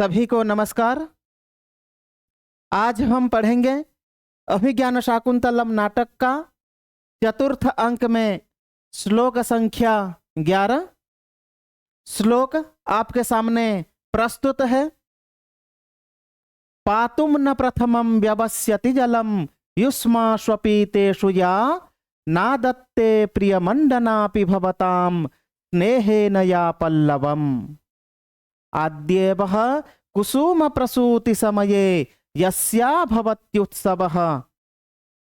सभी को नमस्कार। आज हम पढ़ेंगे अभिज्ञान शाकुंतलम नाटक का चतुर्थ अंक में श्लोक संख्या 11। श्लोक आपके सामने प्रस्तुत है। पातुम न प्रथमं व्यवस्यति जलम युष्माश्वपीतेषु या नादत्ते प्रियमंडनापि भवताम स्नेहेन या पल्लवम्। आद्येवः कुसुम प्रसूति समये यस्या भवत्युत्सवः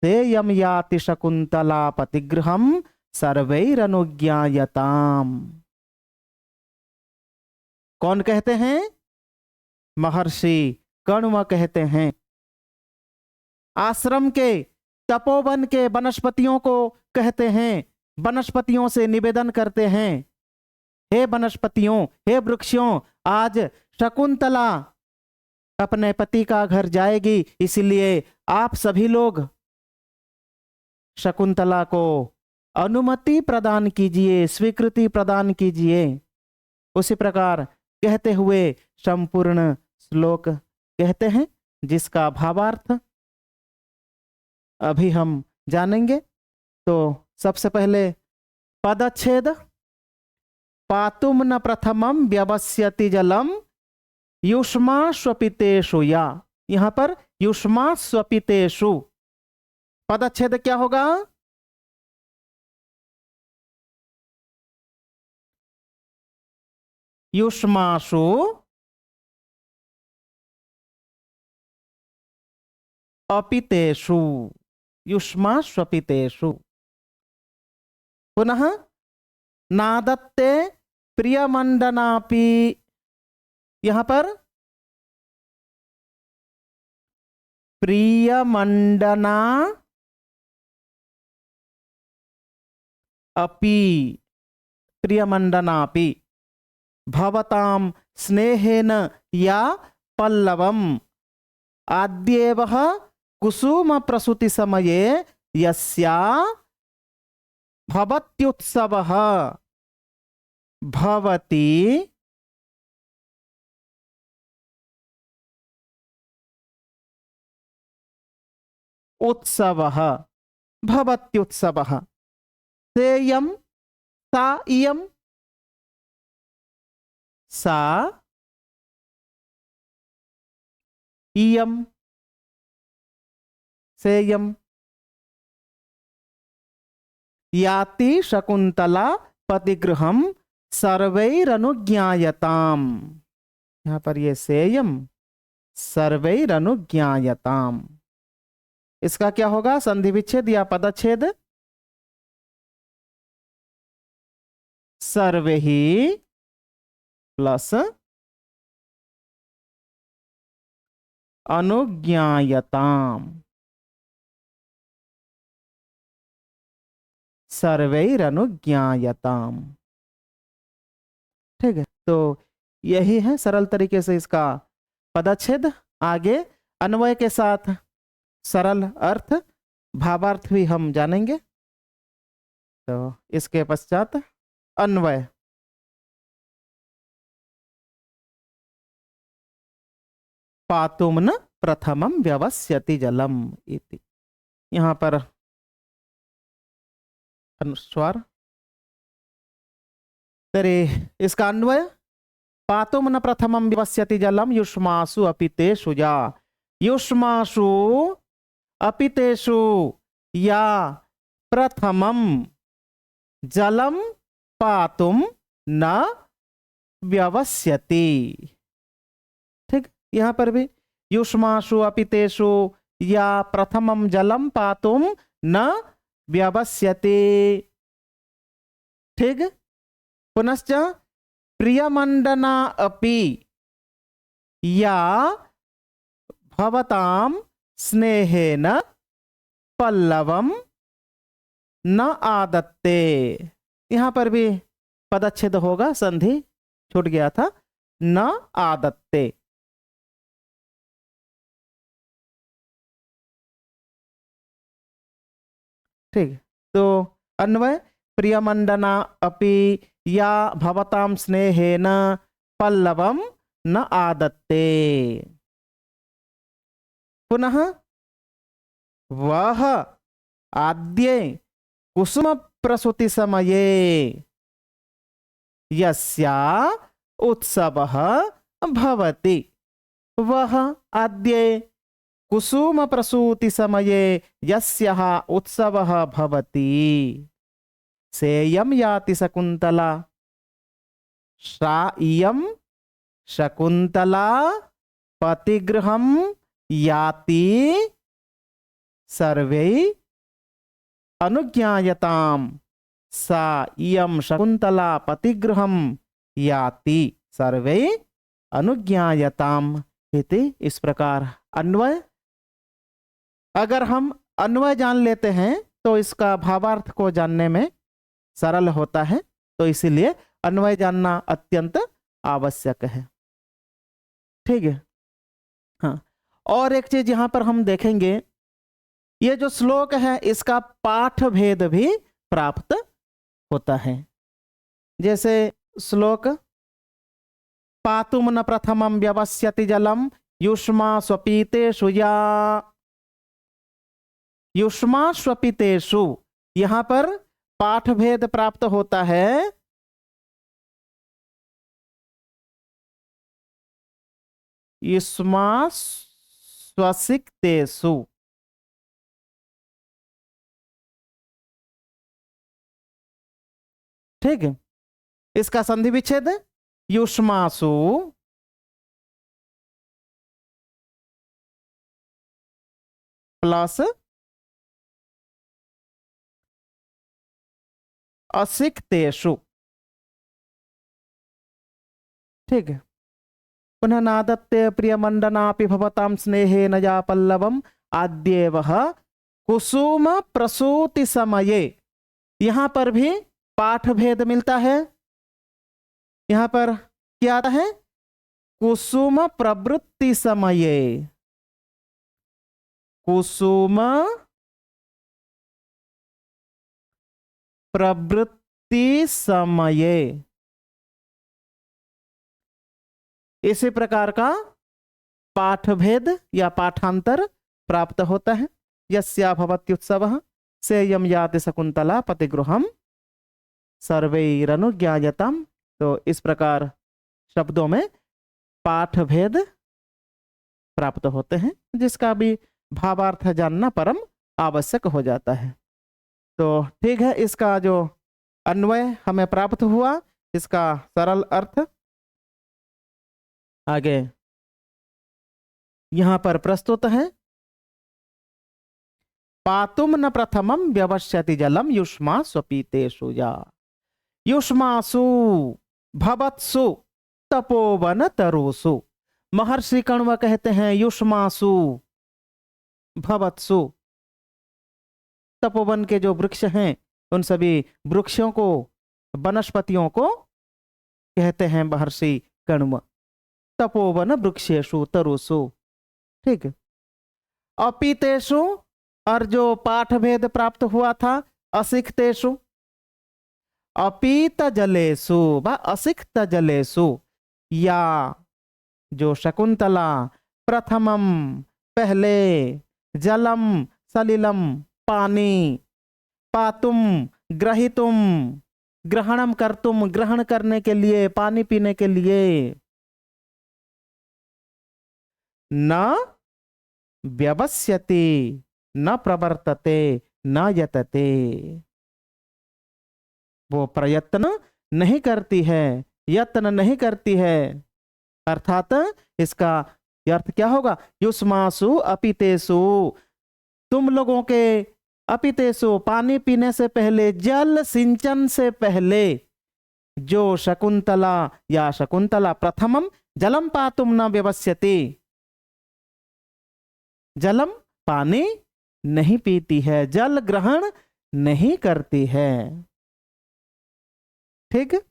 तेयं याति शकुन्तला पतिगृहं सर्वैरनुज्ञायताम्। कौन कहते हैं? महर्षि कण्व कहते हैं। आश्रम के तपोवन के वनस्पतियों को कहते हैं। वनस्पतियों से निवेदन करते हैं, हे वनस्पतियों, हे वृक्षों, आज शकुंतला अपने पति का घर जाएगी, इसलिए आप सभी लोग शकुंतला को अनुमति प्रदान कीजिए, स्वीकृति प्रदान कीजिए। उसी प्रकार कहते हुए संपूर्ण श्लोक कहते हैं, जिसका भावार्थ अभी हम जानेंगे। तो सबसे पहले पदच्छेद। पातुम न प्रथमं व्यवस्यति जलम युष्माश्वपितेषु या। यहां पर युष्माश्वपितेषु पदच्छेद क्या होगा? युष्मासु अपितेषु, युष्माश्वपितेषु। पुनः नादत्ते प्रियमंडनापि। यहां पर प्रियमंडना अपि, प्रियमंडनापि भवताम स्नेहेन या पल्लवम्। आद्येवः कुसुम प्रसूति समये यस्या भवत्युत्सवः भवति उत्सवः, भवत्युत्सवः। सेयं सा इयं, सा इयं, सेयं याति शकुंतला पतिगृहं सर्वैरनुज्ञायताम्। यहां पर ये सेयम सर्वैरनुज्ञायताम्, इसका क्या होगा? संधि विच्छेद या पदच्छेद। सर्वैहि प्लस अनुज्ञायताम्, सर्वैरनुज्ञायताम्। ठीक है, तो यही है सरल तरीके से इसका पदच्छेद। आगे अन्वय के साथ सरल अर्थ, भावार्थ भी हम जानेंगे। तो इसके पश्चात अन्वय। पातुम न प्रथमं व्यवस्यति जलम इति। यहां पर अनुस्वार। तेरे इसका अन्वय। पातुम न प्रथमं व्यवस्यति जलम युष्मासु अपितेषु या। युष्मासु अपितेषु या प्रथमं जलम पातुम न व्यवस्यति। ठीक, यहां पर भी युष्मासु अपितेषु या प्रथमं जलम पातुम न व्यवस्यति। ठीक, पुनश्च प्रियमंडना अपि या भवताम स्नेहेन पल्लवम न आदत्ते। यहां पर भी पदच्छेद होगा, संधि छूट गया था। न आदत्ते। ठीक, तो अन्वय। प्रियमंडना अपि या भवताम स्नेहेन पल्लवम न आदत्ते। पुनः वह आद्ये कुसुम प्रसूति समये यस्या उत्सवः भवति। वह आद्ये कुसुम प्रसूति समये यस्याः उत्सवः भवति सेयं याति शकुन्तला। सा इयं शकुन्तला पतिगृहं याति सर्वै अनुज्ञायताम्। सा इयं शकुन्तला पतिगृहं याति सर्वै अनुज्ञायताम्। इति इस प्रकार अन्वय। अगर हम अन्वय जान लेते हैं तो इसका भावार्थ को जानने में सरल होता है, तो इसीलिए अन्वय जानना अत्यंत आवश्यक है। ठीक है। हाँ, और एक चीज यहां पर हम देखेंगे, ये जो श्लोक है इसका पाठ भेद भी प्राप्त होता है। जैसे श्लोक पातुम न प्रथमं व्यवस्यति जलम युष्मा स्वपीतेषु या। युष्मा स्वपीतेषु, यहां पर पाठ भेद प्राप्त होता है। युष्मा स्वसिक्तेषु। ठीक है। इसका संधि विच्छेद युष्मासु प्लस असिक्तेषु। ठीक है। पुनः नादत्ते प्रियमंडनापि भवतां स्नेहेन या पल्लवम आद्येवः कुसुम प्रसूति समये। यहां पर भी पाठ भेद मिलता है। यहां पर क्या आता है? कुसुम प्रवृत्ति समये। कुसुम प्रवृत्ति समये। इसी प्रकार का पाठ भेद या पाठांतर प्राप्त होता है। यस्या भवत्युत्सवः सेयं याति शकुन्तला पतिगृहं सर्वैरनुज्ञायताम्। तो इस प्रकार शब्दों में पाठ भेद प्राप्त होते हैं, जिसका भी भावार्थ जानना परम आवश्यक हो जाता है। तो ठीक है, इसका जो अन्वय हमें प्राप्त हुआ, इसका सरल अर्थ आगे यहां पर प्रस्तुत है। पातुम न प्रथमं व्यवस्यति जलम युष्मा स्वपीतेषु या। युष्मासु भवत्सु तपोवन तरुषु। महर्षि कण्व कहते हैं युष्मासु भवत्सु, तपोवन के जो वृक्ष हैं उन सभी वृक्षों को, वनस्पतियों को कहते हैं महर्षि कण्व। तपोवन वृक्षेषु तरुषु। ठीक है। अपीतेषु, और जो पाठ भेद प्राप्त हुआ था असिक्तेषु। अपीत जलेषु व असिक्त जलेषु, या जो शकुंतला प्रथमम पहले, जलम सलिलम पानी, पातुम ग्रहितुम ग्रहणम कर्तुम ग्रहण करने के लिए, पानी पीने के लिए, न व्यवस्यति न प्रवर्तते न यतते। वो प्रयत्न नहीं करती है, यत्न नहीं करती है। अर्थात इसका अर्थ क्या होगा? युष्मासु अपितेषु, तुम लोगों के अपितेषु पानी पीने से पहले, जल सिंचन से पहले, जो शकुंतला या शकुंतला प्रथमम जलम पातुम न व्यवस्यति, जलम पानी नहीं पीती है, जल ग्रहण नहीं करती है। ठीक।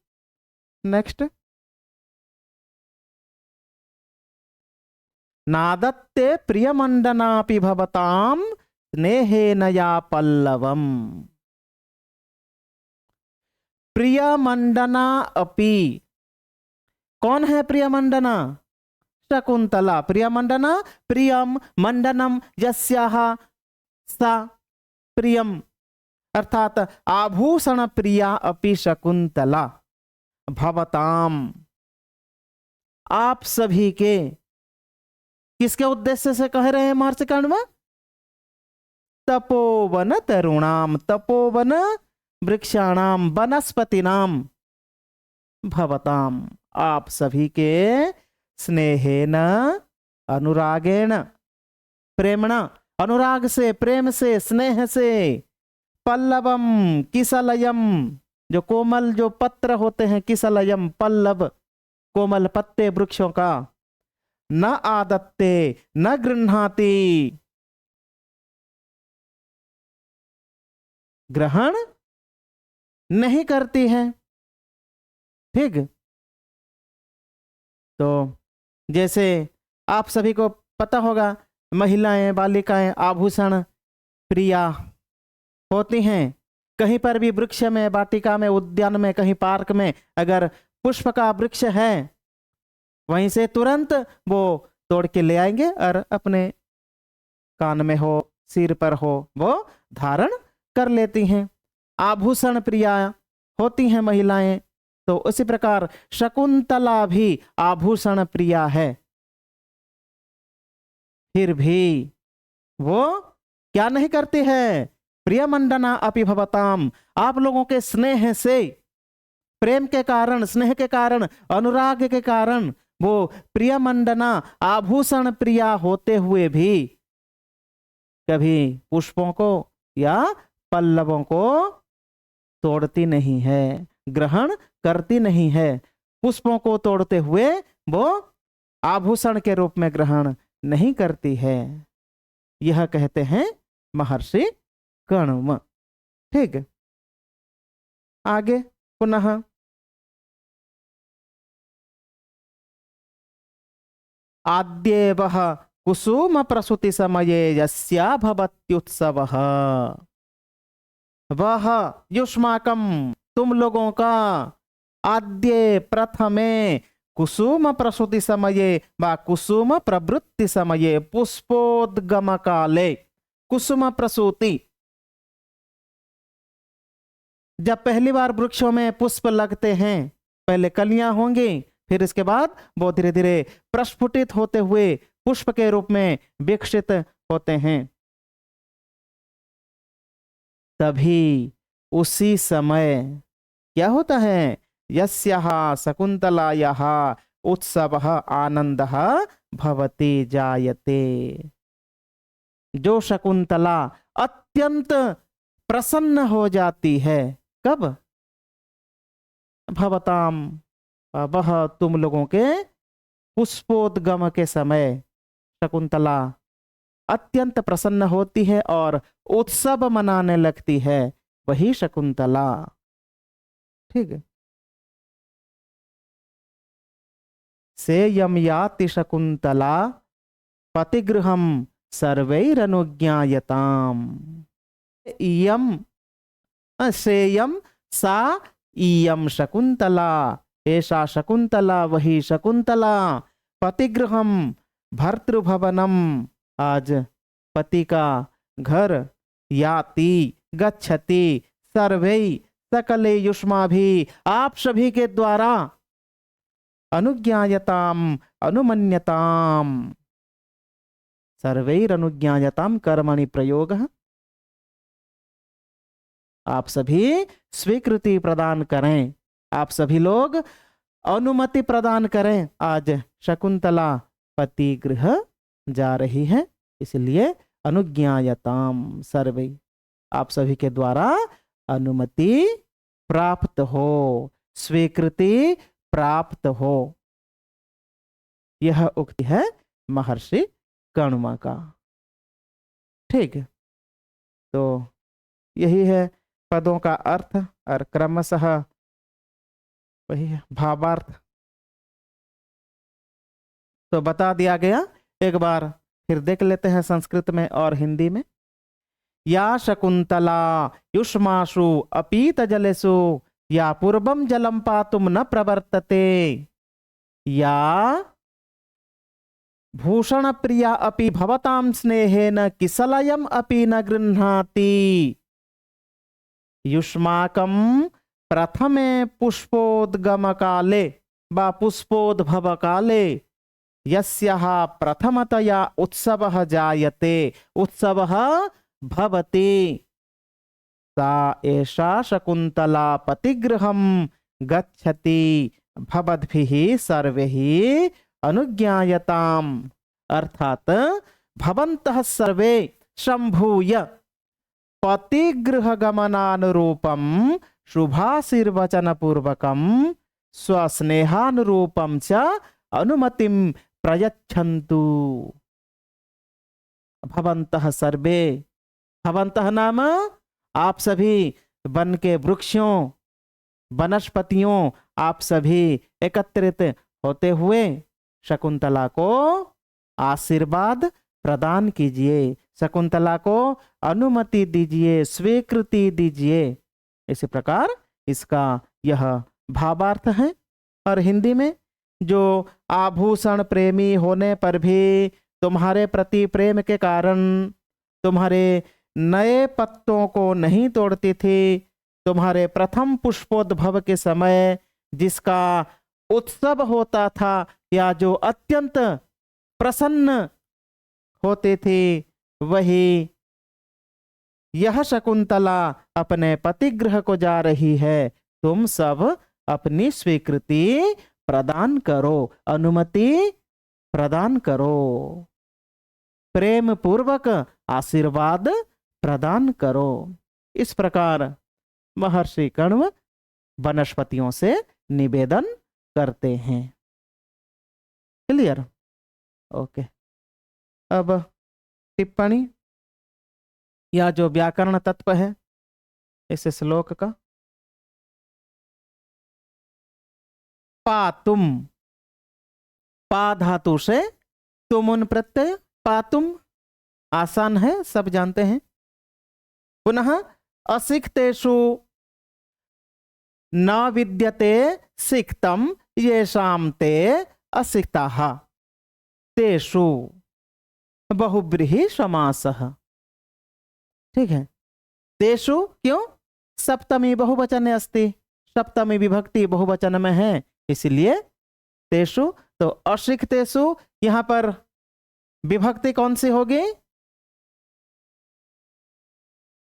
नेक्स्ट, नादत्ते प्रियमंडनापि भवतां स्नेहेन या पल्लवम। प्रियमंडना अपि, कौन है प्रियमंडना? शकुंतला प्रियमंडन प्रियम मंडनम यस्याः सा प्रियम, अर्थात आभूषण प्रिया अपि शकुंतला भवताम, आप सभी के, किसके उद्देश्य से कह रहे हैं महर्षि कर्णव? तपोवन तरुणाम, तपोवन वृक्षाणाम वनस्पतिनाम भवताम, आप सभी के स्नेहेन अनुरागेण, प्रेमणा, अनुराग से, प्रेम से, स्नेह से, पल्लवम किसलयम, जो कोमल जो पत्र होते हैं, किसलयम पल्लव, कोमल पत्ते वृक्षों का, न आदत्ते न गृह्णाति, ग्रहण नहीं करती है। ठीक, तो जैसे आप सभी को पता होगा, महिलाएं बालिकाएं आभूषण प्रिया होती हैं। कहीं पर भी वृक्ष में, वाटिका में, उद्यान में, कहीं पार्क में अगर पुष्प का वृक्ष है, वहीं से तुरंत वो तोड़ के ले आएंगे और अपने कान में हो, सिर पर हो, वो धारण कर लेती हैं। आभूषण प्रिया होती हैं महिलाएं। तो उसी प्रकार शकुंतला भी आभूषण प्रिया है, फिर भी वो क्या नहीं करती है? प्रियमंडना अपि भवताम, आप लोगों के स्नेह से, प्रेम के कारण, स्नेह के कारण, अनुराग के कारण वो प्रियमंडना आभूषण प्रिया होते हुए भी कभी पुष्पों को या पल्लवों को तोड़ती नहीं है, ग्रहण करती नहीं है। पुष्पों को तोड़ते हुए वो आभूषण के रूप में ग्रहण नहीं करती है। यह कहते हैं महर्षि कर्णव। ठीक, आगे पुनः आद्येवः कुसुम प्रसूति समये यस्या भवत्युत्सवः, वह युष्माकम तुम लोगों का आद्य प्रथमे कुसुम प्रसूति समये व कुसुम प्रवृत्ति समये पुष्पोद्गम काले, कुसुम प्रसूति जब पहली बार वृक्षों में पुष्प लगते हैं, पहले कलियां होंगी, फिर इसके बाद वो धीरे धीरे प्रस्फुटित होते हुए पुष्प के रूप में विकसित होते हैं। तभी उसी समय क्या होता है? यस्याः शकुंतलायाः उत्सवः आनंदः भवति जायते, जो शकुंतला अत्यंत प्रसन्न हो जाती है। कब? भवताम, वह तुम लोगों के पुष्पोद्गम के समय शकुंतला अत्यंत प्रसन्न होती है और उत्सव मनाने लगती है, वही शकुंतला। ठीक है, सेयं याति शकुंतला पतिगृहं सर्वैरनुज्ञायताम्, इयं सेयं सा इयं शकुंतला, एषा शकुंतला, वही शकुंतला, पतिगृहं भर्तृभवनम, आज पति का घर, याति गच्छति, सर्वै सकले युष्माभि, आप सभी के द्वारा, अनुज्ञायताम अनुमन्यताम, सर्वैरनुज्ञायताम कर्मणि प्रयोगः, आप सभी स्वीकृति प्रदान करें, आप सभी लोग अनुमति प्रदान करें। आज शकुंतला पति गृह जा रही है, इसलिए अनुज्ञायताम सर्वे, आप सभी के द्वारा अनुमति प्राप्त हो, स्वीकृति प्राप्त हो। यह उक्ति है महर्षि कर्णव का। ठीक, तो यही है पदों का अर्थ और क्रमशः वही है भावार्थ तो बता दिया गया। एक बार फिर देख लेते हैं संस्कृत में और हिंदी में। या शकुंतला युष्मासु अपीत जलेषु या पूर्वम जलम पातुम न प्रवर्तते, या भूषण प्रिया अपि भवतां स्नेहेन किसलयम अपि न गृह्णाति। युष्माकं प्रथमे पुष्पोद्गम काले वा पुष्पोद्भव काले यस्याः प्रथमतया उत्सवः जायते उत्सवः भवति सा एषा शकुन्तला पतिगृहं गच्छति भवद्भिः सर्वैः अनुज्ञायताम्। अर्थात भवन्तः सर्वे संभूय पतिगृहगमनानुरूपं शुभाशीर्वचनपूर्वकं स्वस्नेहानुरूपं च अनुमतिं प्रयच्छन्तु। भवन्तः सर्वे, भवन्तः नाम आप सभी, वन के वृक्षों वनस्पतियों आप सभी एकत्रित होते हुए शकुंतला को आशीर्वाद प्रदान कीजिए, शकुंतला को अनुमति दीजिए, स्वीकृति दीजिए। इसी प्रकार इसका यह भावार्थ है। और हिंदी में जो आभूषण प्रेमी होने पर भी तुम्हारे प्रति प्रेम के कारण तुम्हारे नए पत्तों को नहीं तोड़ती थी, तुम्हारे प्रथम पुष्पोद्भव के समय जिसका उत्सव होता था या जो अत्यंत प्रसन्न होते थे, वही यह शकुंतला अपने पतिगृह को जा रही है। तुम सब अपनी स्वीकृति प्रदान करो, अनुमति प्रदान करो, प्रेम पूर्वक आशीर्वाद प्रदान करो। इस प्रकार महर्षि कण्व वनस्पतियों से निवेदन करते हैं। क्लियर? ओके। अब टिप्पणी या जो व्याकरण तत्व है इस श्लोक का। पातुम, पा धातु से तुमुन प्रत्यय, पातुम आसान है, सब जानते हैं। पुनः असिक्तेषु न विद्यते सिक्तम येषां ते असिक्ताः, तेषु बहुब्रीहि समासः। ठीक है, तेषु क्यों? सप्तमी बहुवचन अस्ति, सप्तमी विभक्ति बहुवचन में है, इसलिए तेषु। तो असिक्तेषु यहां पर विभक्ति कौन सी होगी?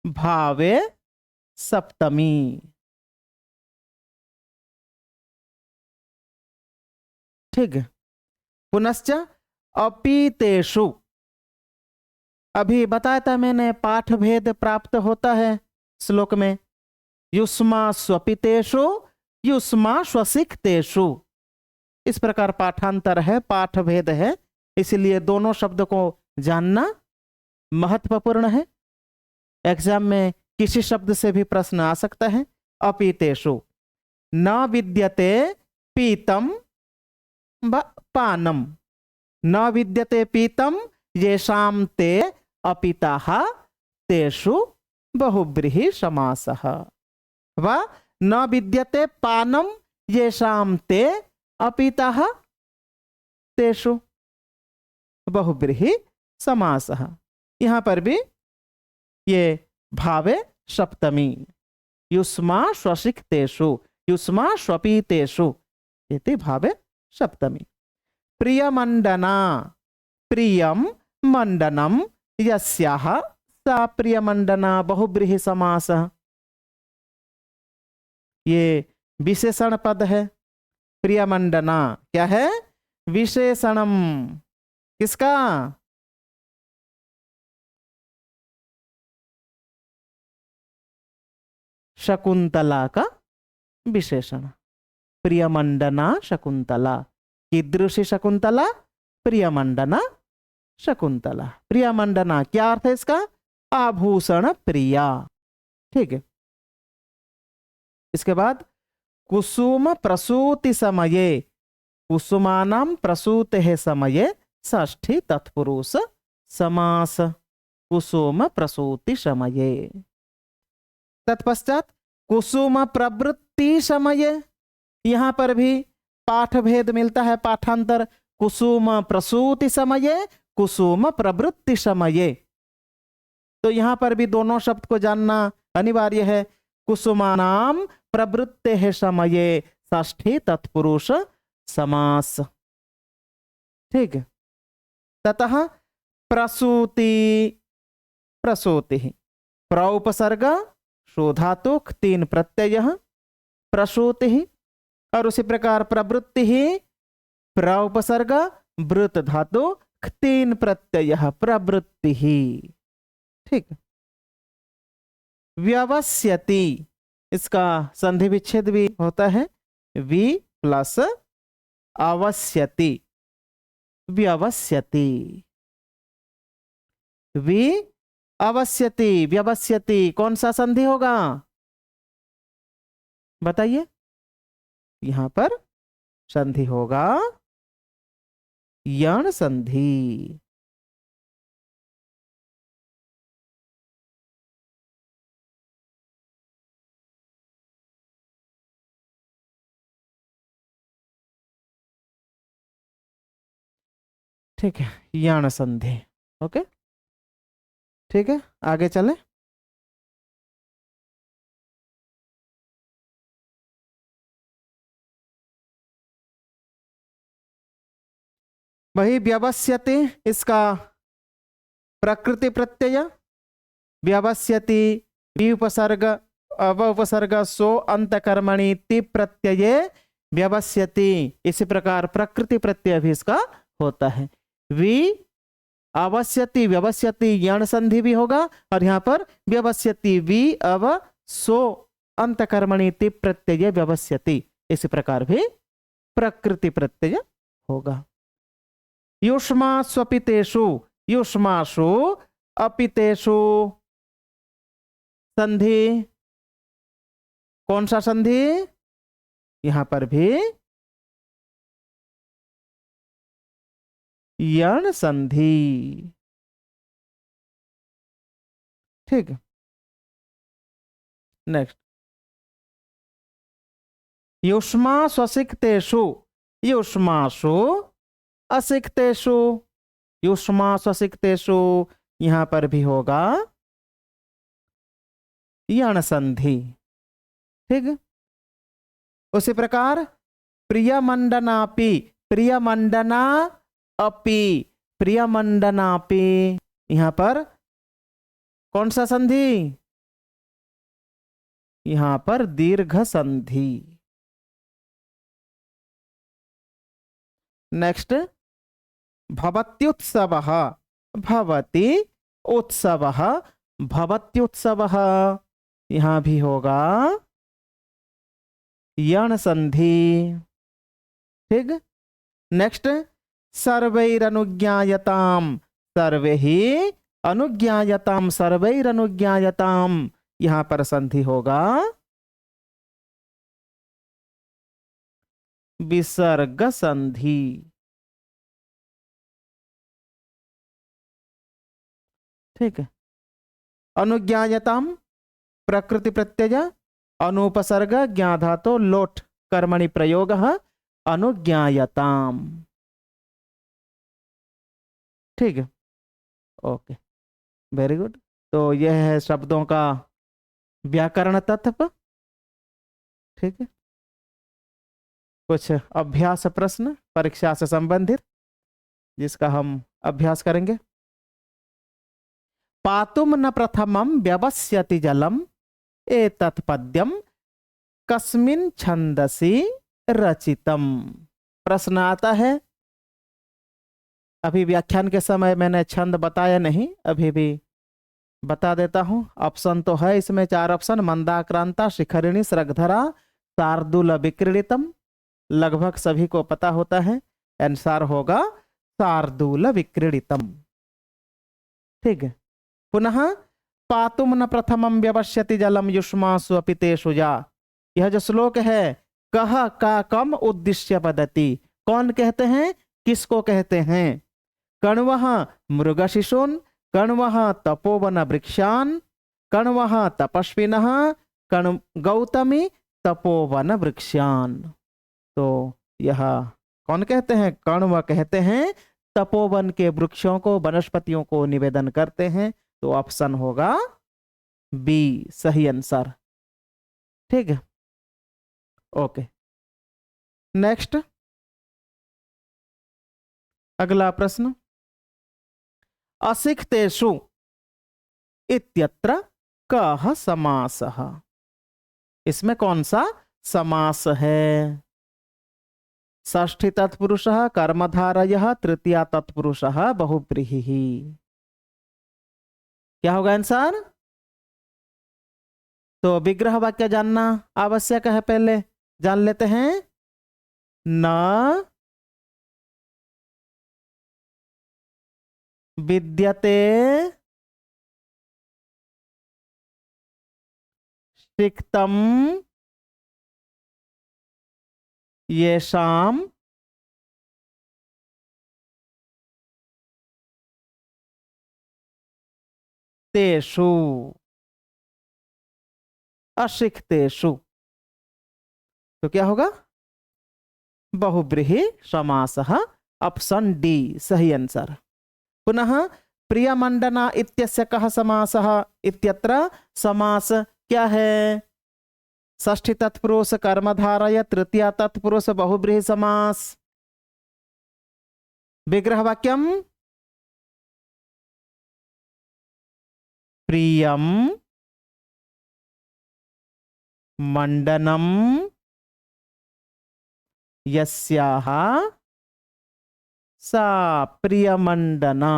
भावे सप्तमी। ठीक है। पुनश्च अपीतेषु, अभी बताया था मैंने, पाठ भेद प्राप्त होता है श्लोक में। युष्मा स्वपितेषु, युष्मा स्वसिक्तेषु, इस प्रकार पाठांतर है, पाठ भेद है, इसलिए दोनों शब्द को जानना महत्वपूर्ण है। एग्जाम में किसी शब्द से भी प्रश्न आ सकता है। अपीतेषु न विद्यते पीतम पानम, न विद्यते पीतम येषां ते अपिताः, तेषु बहुब्रीहि समासः। वा न विद्यते पानम येषां ते अपिताः, तेषु बहुब्रीहि समासः। यहां पर भी ये भावे सप्तमी, युष्मा स्वसिक्तेषु, युष्मा स्वपीतेषु इति भावे सप्तमी। प्रियमंडना, प्रियम मंडनम यस्याः सा प्रियमंडना बहुब्रीहि समासः। ये विशेषण पद है। प्रियमंडना क्या है? विशेषणम। किसका? शकुंतला का विशेषण। प्रियमंडना शकुंतला, कीदृशी शकुंतला? प्रियमंडना शकुंतला। प्रियमंडना क्या अर्थ है इसका? आभूषण प्रिया। ठीक है। इसके बाद कुसुम प्रसूति समये, कुसुमानां प्रसूतेः समये षष्ठी तत्पुरुष समास, कुसुम प्रसूति समये। तत्पश्चात कुसुम प्रवृत्ति समये, यहां पर भी पाठ भेद मिलता है, पाठांतर। कुसुम प्रसूति समये, कुसुम प्रवृत्ति समये। तो यहां पर भी दोनों शब्द को जानना अनिवार्य है। कुसुमानाम प्रवृत्तेः समये षष्ठी तत्पुरुष समास। ठीक है। ततः प्रसूति, प्रसूति प्र उपसर्ग शोधातुक 3 प्रत्यय प्रसूति, और उसी प्रकार प्रवृत्ति प्र उपसर्ग वृत धातु 3 प्रत्यय प्रवृत्ति। ठीक। व्यवस्यति, इसका संधि विच्छेद भी होता है, वि प्लस अवस्यति, व्यवस्यति, वि अवस्यति, व्यवस्यति, कौन सा संधि होगा बताइए। यहां पर संधि होगा यण संधि। ठीक है, यण संधि। ओके, ठीक है, आगे चले। वही व्यवस्यति, इसका प्रकृति प्रत्यय व्यवस्यति, वि उपसर्ग अव उपसर्ग सो अंतकर्मणि ति प्रत्यये व्यवस्यति। इसी प्रकार प्रकृति प्रत्यय भी इसका होता है। वि अवस्यति व्यवस्यति यण संधि भी होगा, और यहां पर व्यवस्यति वि अव सो अंतकर्मणि ति प्रत्यय व्यवस्यति, इसी प्रकार भी प्रकृति प्रत्यय होगा। युष्मा स्वपितेषु, युष्मासु अपितेषु संधि, कौन सा संधि, यहां पर भी यण संधि। ठीक है, नेक्स्ट। युष्मा स्वसिक्तेषु, युष्मासु असिक्तेषु, युष्मा स्वसिक्तेषु, यहां पर भी होगा यण संधि। ठीक। उसी प्रकार प्रियमंडनापि, प्रियमंडना अपि, प्रियमंडनापि, यहां पर कौन सा संधि, यहां पर दीर्घ संधि। नेक्स्ट। भवत्युत्सवः, भवति उत्सवः, भवत्युत्सवः, यहां भी होगा यण संधि। ठीक। नेक्स्ट। सर्वैरनुज्ञायताम, सर्वैः अनुज्ञायताम, सर्वैरनुज्ञायताम, यहां पर संधि होगा विसर्ग संधि। ठीक है। अनुज्ञायताम प्रकृति प्रत्यय, अनुपसर्ग ज्ञा धातु लोट कर्मणि प्रयोग अनुज्ञायताम। ठीक है, ओके, वेरी गुड। तो यह है शब्दों का व्याकरण तत्व। ठीक है, कुछ अभ्यास प्रश्न परीक्षा से संबंधित जिसका हम अभ्यास करेंगे। पातुम न प्रथमम व्यवस्यति जलम एतत् पद्यम कस्मिन् छंदसि रचितम। प्रश्न आता है, अभी व्याख्यान के समय मैंने छंद बताया नहीं, अभी भी बता देता हूं। ऑप्शन तो है इसमें 4 ऑप्शन, मंदाक्रांता, शिखरिणी, श्रगधरा, शार्दूल विक्रीडितम। लगभग सभी को पता होता है, आंसर होगा शार्दूल विक्रीडितम। ठीक है। पुनः पातुम न प्रथमम व्यवस्यति जलम युष्मासु अपितेषु जा। यह जो श्लोक है, कह का कम उद्देश्य पद्धति, कौन कहते हैं, किसको कहते हैं? कण्वः मृगशिशून्, कण्वः तपोवन वृक्षान्, कण्वः तपस्विनः, गौतमी तपोवन वृक्षान्। तो यह कौन कहते हैं? कण्व कहते हैं तपोवन के वृक्षों को, वनस्पतियों को निवेदन करते हैं। तो ऑप्शन होगा बी सही आंसर। ठीक है, ओके। नेक्स्ट, अगला प्रश्न, असिक्तेषु इत्यत्र कः समासः? इसमें कौन सा समास है? षष्ठी तत्पुरुषः, कर्मधारयः, तृतीया तत्पुरुषः, बहुव्रीहिः। क्या होगा आंसर? तो विग्रह वाक्य जानना आवश्यक है, पहले जान लेते हैं। न विद्यते सिक्तम येषाम् तेषु असिक्तेषु। तो क्या होगा? बहुव्रीहि समासः, ऑप्शन डी सही आंसर। पुनः प्रियमंडना इत्यस्य कः समासः? इत्यत्र समास क्या है? षष्ठी तत्पुरुष, कर्मधारय, तृतीया तत्पुरुष, बहुव्रीहि समास। विग्रह वाक्यम प्रियम मंडनम यस्याः सा प्रियमंडना,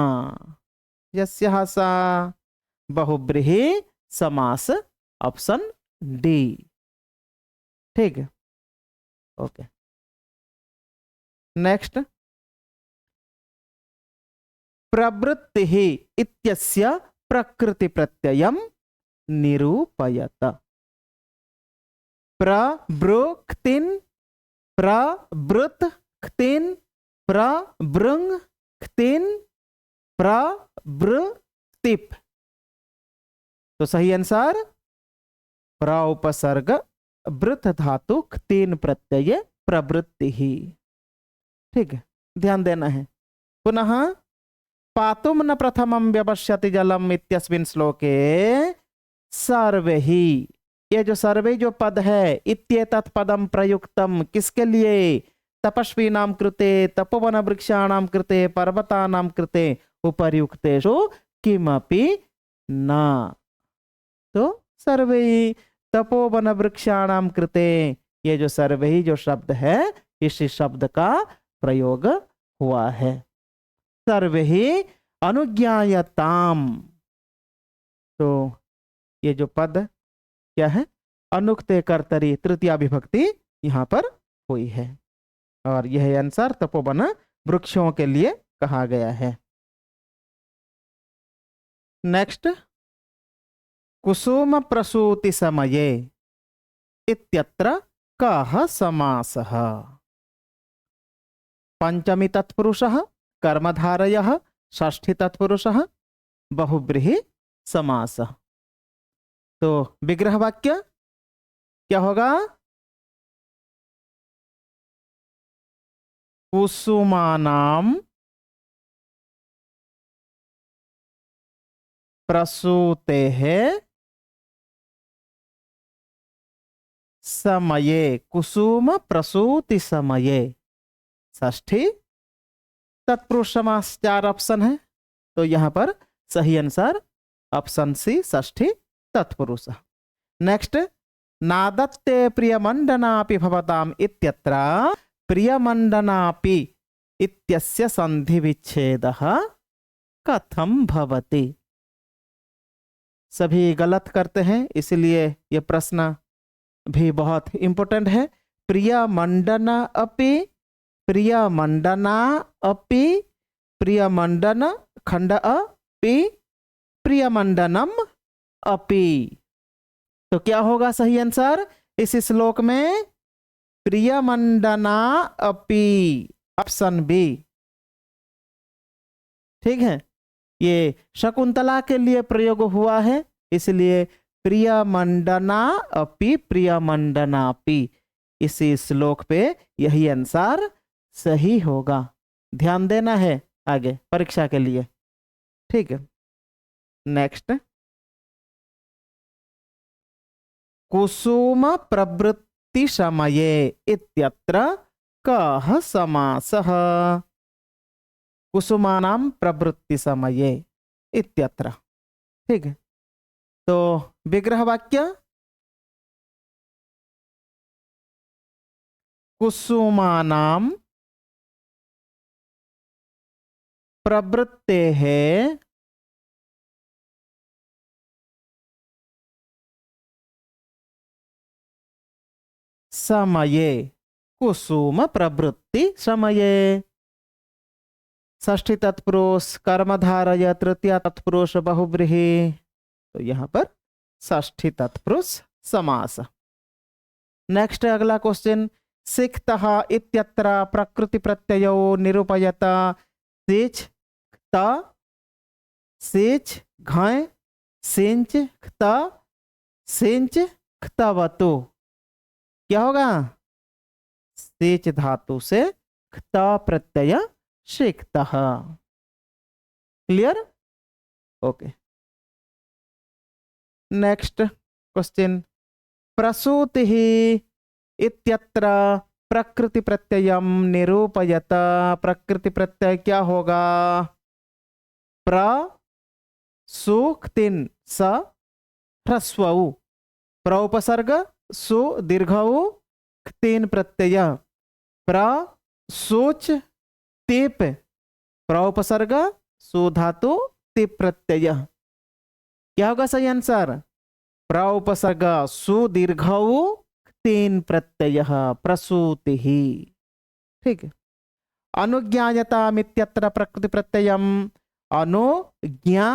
यस्याः सा बहुव्रीहि समास, ऑप्शन डी। ठीक है, ओके। नेक्स्ट, प्रवृत्तिः इत्यस्य प्रकृति प्रत्ययम निरूपयत। प्रवृक्तिन, प्रवृत्तिन, प्रवृंक्तिन, प्रवृत्तिप। तो सही आंसर प्र उपसर्ग वृत्त धातु क्तीन प्रत्यय प्रवृत्ति ही। ठीक है, ध्यान देना है। पुनः पातुम न प्रथमम व्यवस्यति जलम इत्यस्मिन् श्लोके सर्वे ही, ये जो सर्वे जो पद है, इत्येतत् पदम प्रयुक्तम किसके लिए? तपस्वी नाम कृते, तपोवन वृक्षाणाम कृते, पर्वतानाम कृते, उपर्युक्तेषु किमपि न। तो सर्वे तपोवन वृक्षाणाम कृते, ये जो सर्वे ही जो शब्द है, इसी शब्द का प्रयोग हुआ है। सर्वे ही अनुज्ञायताम, तो ये जो पद क्या है? अनुक्ते कर्तरी तृतीया विभक्ति यहां पर हुई है, और यह आंसर तपोवन वृक्षों के लिए कहा गया है। नेक्स्ट, कुसुम प्रसूति समये इत्यत्र कः समासः? पंचमी तत्पुरुषः, कर्मधारयः, षष्ठी तत्पुरुषः, बहुव्रीहि समासः। तो विग्रह वाक्य क्या होगा? कुसुमानां प्रसूतेः समये, कुसुम प्रसूति समये, षष्ठी तत्पुरुष समास। 4 ऑप्शन है, तो यहां पर सही आंसर ऑप्शन सी षष्ठी तत्पुरुष। नेक्स्ट, नादत्ते प्रियमंडनापि भवताम इत्यत्र प्रियमंडनापि इत्यस्य संधि विच्छेदः कथम भवति? सभी गलत करते हैं, इसलिए यह प्रश्न भी बहुत इंपॉर्टेंट है। प्रियमंडना अपि, प्रियमंडना अपि, प्रियमंडन खंड अपि, प्रियमंडनम अपि। तो क्या होगा सही आंसर इस श्लोक में? प्रियमंडना अपि, ऑप्शन बी। ठीक है, ये शकुंतला के लिए प्रयोग हुआ है, इसलिए प्रियमंडना अपि प्रियमंडनापि, इसी श्लोक पे यही आंसर सही होगा। ध्यान देना है आगे परीक्षा के लिए। ठीक है, नेक्स्ट। कुसुम प्रवृत्ति समये इत्यत्र कः समासः? कुसुमानां प्रवृत्ति समये इत्यत्र। ठीक है, तो विग्रह वाक्य कुसुमानां प्रवृत्तेः समये, कुसुम प्रवृत्ति समये। षष्ठी तत्पुरुष कर्मधारय तृतीया तत्पुरुष बहुव्रीहि, तो यहाँ पर षष्ठी तत्पुरुष समास। नेक्स्ट अगला क्वेश्चन, सिक्तः इत्यत्र प्रकृति प्रत्ययो निरूपयत सिच क्त सिच घय सिंच क्त सिंच क्तवतु। क्या होगा? सिच धातु से क्त प्रत्यय सिक्तः। क्लियर? ओके। नेक्स्ट क्वेश्चन, प्रसूति इत्यत्र प्रकृति प्रत्ययम निरूपयत। प्रकृति प्रत्यय क्या होगा? प्र सुक्तिन स ह्रस्वउ, प्र उपसर्ग सु दीर्घउ क्तिन प्रत्यय, प्र सोच तिप, प्र उपसर्ग सु धातु तिप प्रत्यय। क्या होगा सही आंसर? प्र उपसर्ग सु दीर्घउ तीन प्रत्यय प्रसूति। ठीक है, अनुज्ञायता मित्यत्र प्रकृति प्रत्ययम अनुज्ञा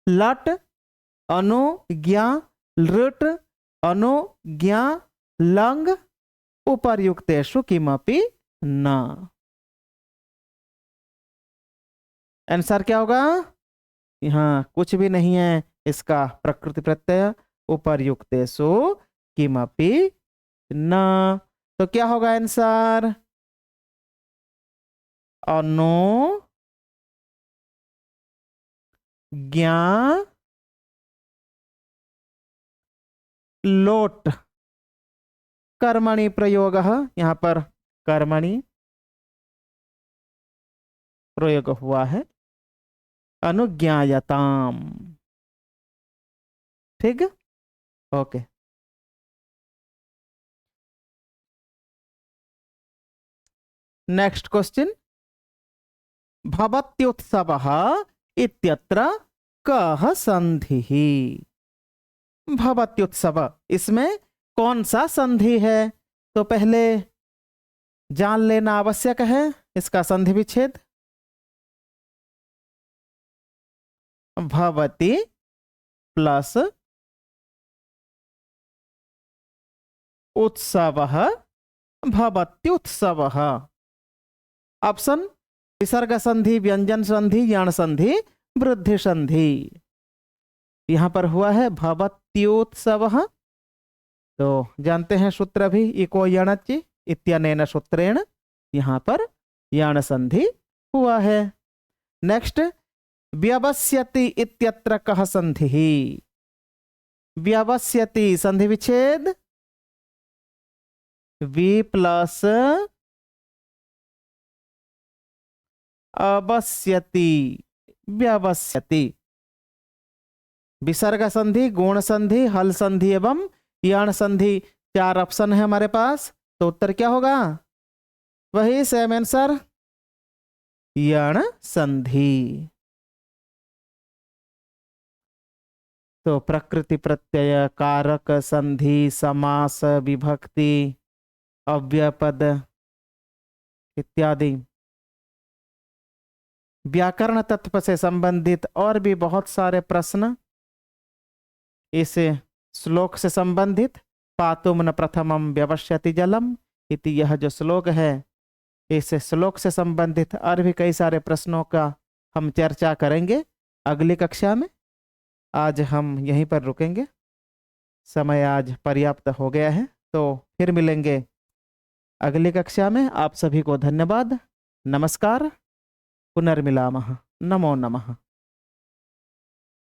लट अनुज्ञा लृट अनुज्ञा लंग उपर्युक्तेषु किमपि न। आंसर क्या होगा? यहाँ कुछ भी नहीं है इसका प्रकृति प्रत्यय, उपर्युक्तेषु किमपि न। तो क्या होगा आंसर? अनु ज्ञा लोट कर्मणि प्रयोग। यहाँ पर कर्मणि प्रयोग हुआ है, अनुज्ञायताम। ठीक, ओके। नेक्स्ट क्वेश्चन, भवत्युत्सवः इत्यत्र कः संधिः? भवत्युत्सव, इसमें कौन सा संधि है? तो पहले जान लेना आवश्यक है इसका संधि विच्छेद। भवति प्लस उत्सवः भवत्युत्सवः। ऑप्शन विसर्ग संधि, व्यंजन संधि, यण संधि, वृद्धि संधि। यहां पर हुआ है भवत्युत्सवः, तो जानते हैं सूत्र भी, इको यणचि इत्यनेन सूत्रेण यहां पर यण संधि हुआ है। नेक्स्ट, व्यवस्यति इत्यत्र कः संधिः? व्यवस्यति संधि विच्छेद वि प्लस अवस्यति, व्यवस्यति। विसर्ग संधि, गुण संधि, हल संधि एवं यण संधि, चार ऑप्शन है हमारे पास। तो उत्तर क्या होगा? वही सेम आंसर, यण संधि। तो प्रकृति प्रत्यय, कारक, संधि, समास, विभक्ति, अव्ययपद इत्यादि व्याकरण तत्व से संबंधित और भी बहुत सारे प्रश्न इस श्लोक से संबंधित, पातुम न प्रथमम व्यवस्यति जलम इति, यह जो श्लोक है इस श्लोक से संबंधित और भी कई सारे प्रश्नों का हम चर्चा करेंगे अगली कक्षा में। आज हम यहीं पर रुकेंगे, समय आज पर्याप्त हो गया है, तो फिर मिलेंगे अगली कक्षा में आप सभी को धन्यवाद। नमस्कार। पुनर्मिलामः। नमो नमः।